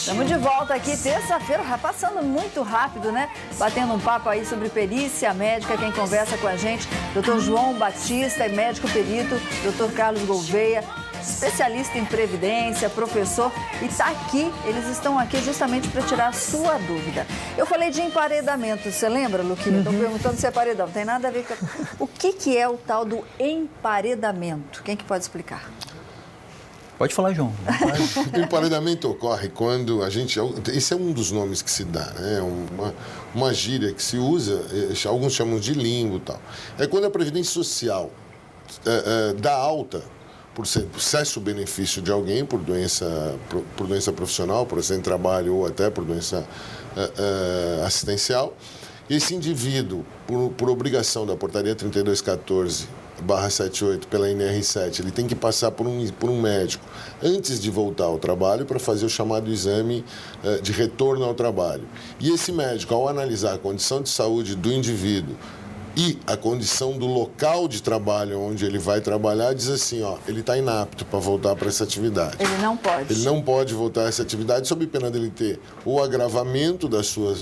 Estamos de volta aqui, terça-feira, passando muito rápido, né? Batendo um papo aí sobre perícia médica. Quem conversa com a gente, Dr. João Batista, é médico perito, Dr. Carlos Gouveia, especialista em previdência, professor, e está aqui, eles estão aqui justamente para tirar a sua dúvida. Eu falei de emparedamento, você lembra, Luquinha? Estou perguntando se é paredão, não tem nada a ver com... O que é o tal do emparedamento? Quem que pode explicar? Pode falar, João. O emparedamento ocorre quando a gente... Esse é um dos nomes que se dá, né? Uma gíria que se usa, alguns chamam de limbo e tal. É quando a Previdência Social dá alta por sucesso benefício de alguém, por doença profissional, por acidente de trabalho ou até por doença assistencial. Esse indivíduo, por obrigação da portaria 3214/78 pela NR7, ele tem que passar por um médico antes de voltar ao trabalho para fazer o chamado exame de retorno ao trabalho. E esse médico, ao analisar a condição de saúde do indivíduo e a condição do local de trabalho onde ele vai trabalhar, diz assim, ó, ele está inapto para voltar para essa atividade. Ele não pode. Ele não pode voltar a essa atividade sob pena dele ter o agravamento do seu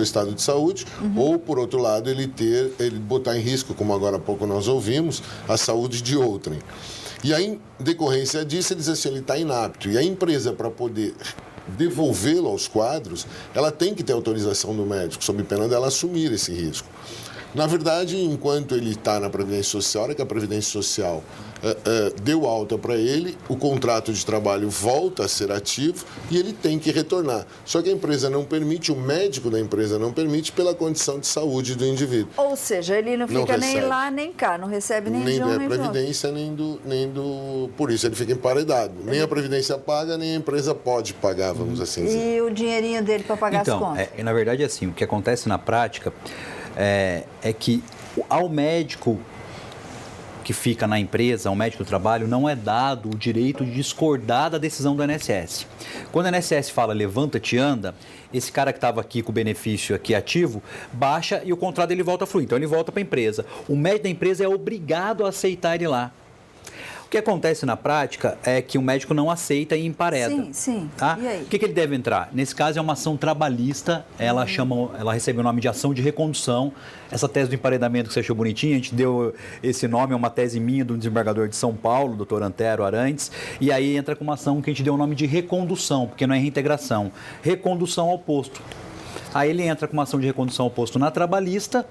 estado de saúde, ou, por outro lado, ele botar em risco, como agora há pouco nós ouvimos, a saúde de outrem. E aí, em decorrência disso, ele diz assim, ele está inapto. E a empresa, para poder devolvê-lo aos quadros, ela tem que ter autorização do médico, sob pena dela assumir esse risco. Na verdade, enquanto ele está na Previdência Social, a hora que a Previdência Social deu alta para ele, o contrato de trabalho volta a ser ativo e ele tem que retornar. Só que a empresa não permite, o médico da empresa não permite, pela condição de saúde do indivíduo. Ou seja, ele não fica nem lá nem cá, não recebe nem de um nem da Previdência, nem do... Por isso ele fica emparedado. Nem a Previdência paga, nem a empresa pode pagar, vamos assim dizer. E o dinheirinho dele para pagar as contas? Na verdade, assim, o que acontece na prática é que ao médico que fica na empresa, ao médico do trabalho, não é dado o direito de discordar da decisão do INSS. Quando o INSS fala levanta-te e anda, esse cara que estava aqui com o benefício aqui ativo, baixa e o contrato dele volta a fluir. Então ele volta para a empresa. O médico da empresa é obrigado a aceitar ele lá. O que acontece na prática é que o médico não aceita e empareda. Sim. Tá? E aí? O que ele deve entrar? Nesse caso é uma ação trabalhista, ela recebe o nome de ação de recondução. Essa tese do emparedamento que você achou bonitinha, a gente deu esse nome, é uma tese minha do desembargador de São Paulo, doutor Antero Arantes, e aí entra com uma ação que a gente deu o nome de recondução, porque não é reintegração. Recondução ao posto. Aí ele entra com uma ação de recondução ao posto na trabalhista,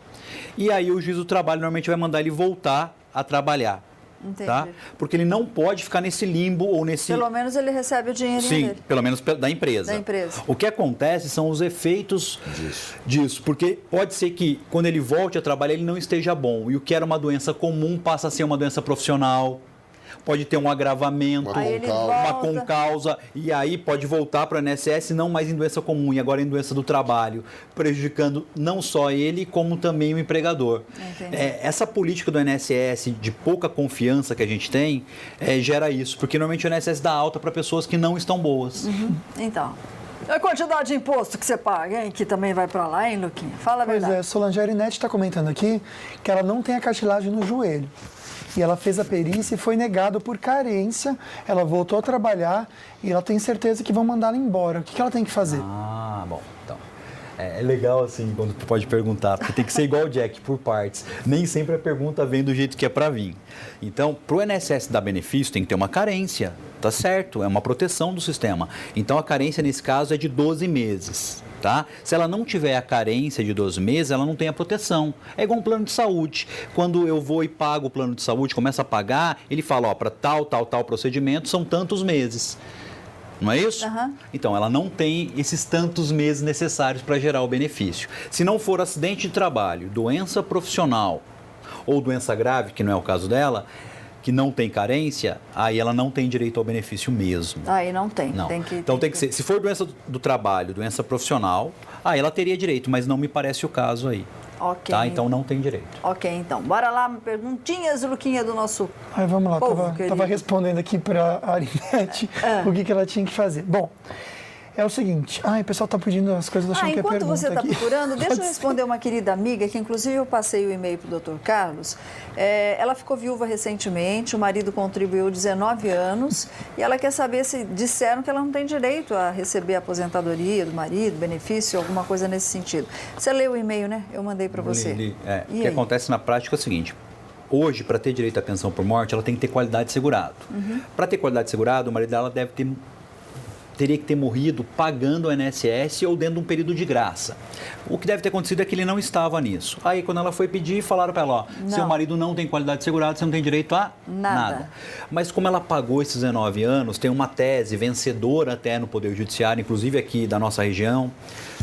e aí o juiz do trabalho normalmente vai mandar ele voltar a trabalhar. Entendi. Tá? Porque ele não pode ficar nesse limbo ou nesse... Pelo menos ele recebe o dinheirinho dele. Sim, pelo menos da empresa. O que acontece são os efeitos disso. Porque pode ser que quando ele volte a trabalhar ele não esteja bom. E o que era uma doença comum passa a ser uma doença profissional. Pode ter um agravamento, uma concausa, e aí pode voltar para o INSS não mais em doença comum, e agora em doença do trabalho, prejudicando não só ele, como também o empregador. Essa política do INSS de pouca confiança que a gente tem, gera isso, porque normalmente o INSS dá alta para pessoas que não estão boas. Então, a quantidade de imposto que você paga, hein, que também vai para lá, hein, Luquinha? Fala a verdade. Pois é, Solange Arinete está comentando aqui que ela não tem a cartilagem no joelho. E ela fez a perícia e foi negado por carência. Ela voltou a trabalhar e ela tem certeza que vão mandá-la embora. O que ela tem que fazer? Bom, então. É legal assim, quando tu pode perguntar, porque tem que ser igual o Jack, por partes. Nem sempre a pergunta vem do jeito que é para vir. Então, para o INSS dar benefício, tem que ter uma carência, tá certo? É uma proteção do sistema. Então, a carência, nesse caso, é de 12 meses. Tá? Se ela não tiver a carência de 12 meses, ela não tem a proteção. É igual um plano de saúde. Quando eu vou e pago o plano de saúde, começo a pagar, ele fala, para tal procedimento são tantos meses. Não é isso? Então, ela não tem esses tantos meses necessários para gerar o benefício. Se não for acidente de trabalho, doença profissional ou doença grave, que não é o caso dela, que não tem carência, aí ela não tem direito ao benefício mesmo. Aí não tem. Não. Então tem que ser, se for doença do trabalho, doença profissional, aí ela teria direito, mas não me parece o caso aí. Ok. Tá? Então não tem direito. Ok, então. Bora lá, perguntinhas, Luquinha, do nosso vamos lá, povo, tava respondendo aqui para a Arinete o que ela tinha que fazer. Bom, é o seguinte. Ai, o pessoal tá pedindo as coisas, achando que é enquanto pergunta você está aqui. procurando, deixa eu responder uma querida amiga, que inclusive eu passei o e-mail para o Dr. Carlos. Ela ficou viúva recentemente, o marido contribuiu 19 anos e ela quer saber se disseram que ela não tem direito a receber a aposentadoria do marido, benefício, alguma coisa nesse sentido. Você leu o e-mail, né? Eu mandei para você. O que acontece na prática é o seguinte. Hoje, para ter direito à pensão por morte, ela tem que ter qualidade de segurado. Para ter qualidade de segurado, o marido dela teria que ter morrido pagando o INSS ou dentro de um período de graça. O que deve ter acontecido é que ele não estava nisso. Aí, quando ela foi pedir, falaram para ela, seu marido não tem qualidade de segurado, você não tem direito a nada. Mas como ela pagou esses 19 anos, tem uma tese vencedora até no Poder Judiciário, inclusive aqui da nossa região,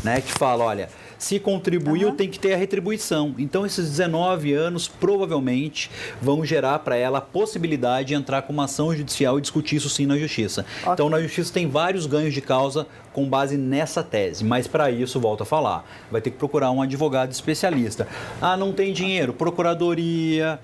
né, que fala, olha, se contribuiu, tem que ter a retribuição. Então, esses 19 anos provavelmente vão gerar para ela a possibilidade de entrar com uma ação judicial e discutir isso sim na Justiça. Okay. Então, na Justiça tem vários ganhos de causa com base nessa tese, mas para isso, volto a falar, vai ter que procurar um advogado especialista. Ah, não tem dinheiro? Procuradoria,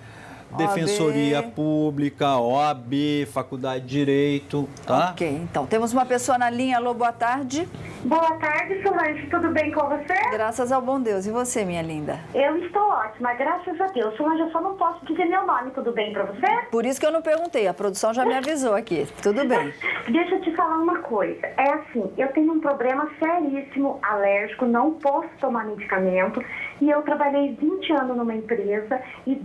Defensoria Pública, OAB, Faculdade de Direito, tá? Ok, então temos uma pessoa na linha. Alô, boa tarde. Boa tarde, Solange. Tudo bem com você? Graças ao bom Deus. E você, minha linda? Eu estou ótima, graças a Deus. Solange, eu só não posso dizer meu nome. Tudo bem pra você? Por isso que eu não perguntei. A produção já me avisou aqui. Tudo bem. Deixa eu te falar uma coisa. É assim, eu tenho um problema seríssimo, alérgico, não posso tomar medicamento. E eu trabalhei 20 anos numa empresa e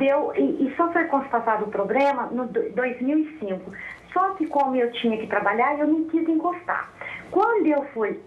só foi constatado o problema no 2005. Só que como eu tinha que trabalhar, eu não quis encostar. Quando eu fui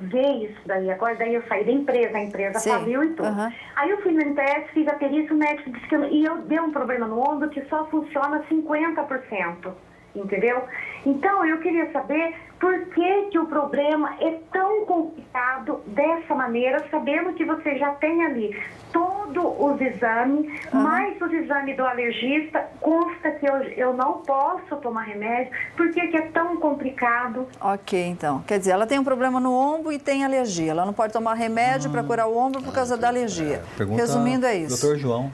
ver isso daí, agora daí eu saí da empresa, a empresa faliu e tudo. Aí eu fui no MTS, fiz a perícia, o médico disse que eu dei um problema no ombro que só funciona 50%. Entendeu? Então, eu queria saber por que o problema é tão complicado dessa maneira, sabendo que você já tem ali todos os exames, mais os exames do alergista, consta que eu não posso tomar remédio, por que é tão complicado? Ok, então. Quer dizer, ela tem um problema no ombro e tem alergia. Ela não pode tomar remédio para curar o ombro por causa da alergia. Resumindo, é isso. Doutor João.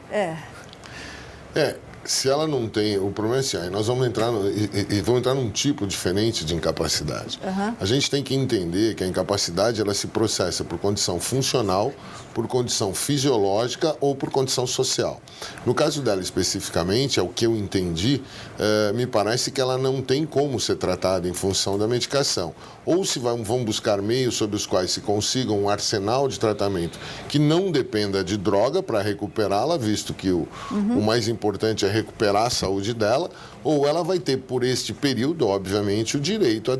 Se ela não tem, o problema é assim, aí nós vamos entrar, vamos entrar num tipo diferente de incapacidade. A gente tem que entender que a incapacidade ela se processa por condição funcional, por condição fisiológica ou por condição social. No caso dela especificamente, é o que eu entendi, me parece que ela não tem como ser tratada em função da medicação. Ou se vão buscar meios sobre os quais se consiga um arsenal de tratamento que não dependa de droga para recuperá-la, visto que o mais importante é recuperar a saúde dela, ou ela vai ter, por este período, obviamente, o direito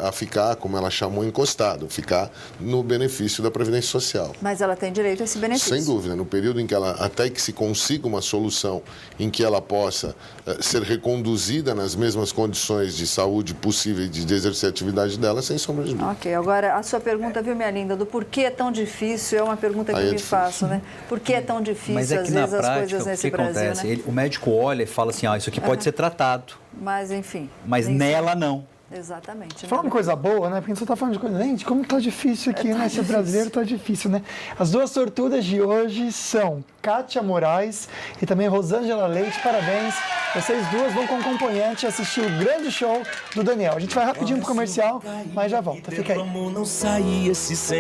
a ficar, como ela chamou, encostado, ficar no benefício da Previdência Social. Mas ela tem direito a esse benefício. Sem dúvida, no período em que até que se consiga uma solução em que ela possa ser reconduzida nas mesmas condições de saúde possível de exercer a atividade dela, sem sombra de dúvida. Ok, agora a sua pergunta, viu, minha linda, do porquê é tão difícil, é uma pergunta que eu me faço, né? Por que é tão difícil, mas é que às vezes, prática, as coisas nesse Brasil, acontece? né? O médico olha e fala assim, isso aqui pode ser tratado. Mas, enfim. Mas nela, não. Exatamente. Fala uma coisa boa, né? Porque a gente só tá falando de coisa... Gente, como tá difícil aqui, né? Ser brasileiro tá difícil, né? As duas sortudas de hoje são Kátia Moraes e também Rosângela Leite. Parabéns. Vocês duas vão com acompanhante assistir o grande show do Daniel. A gente vai rapidinho pro comercial, mas já volta. Fica aí.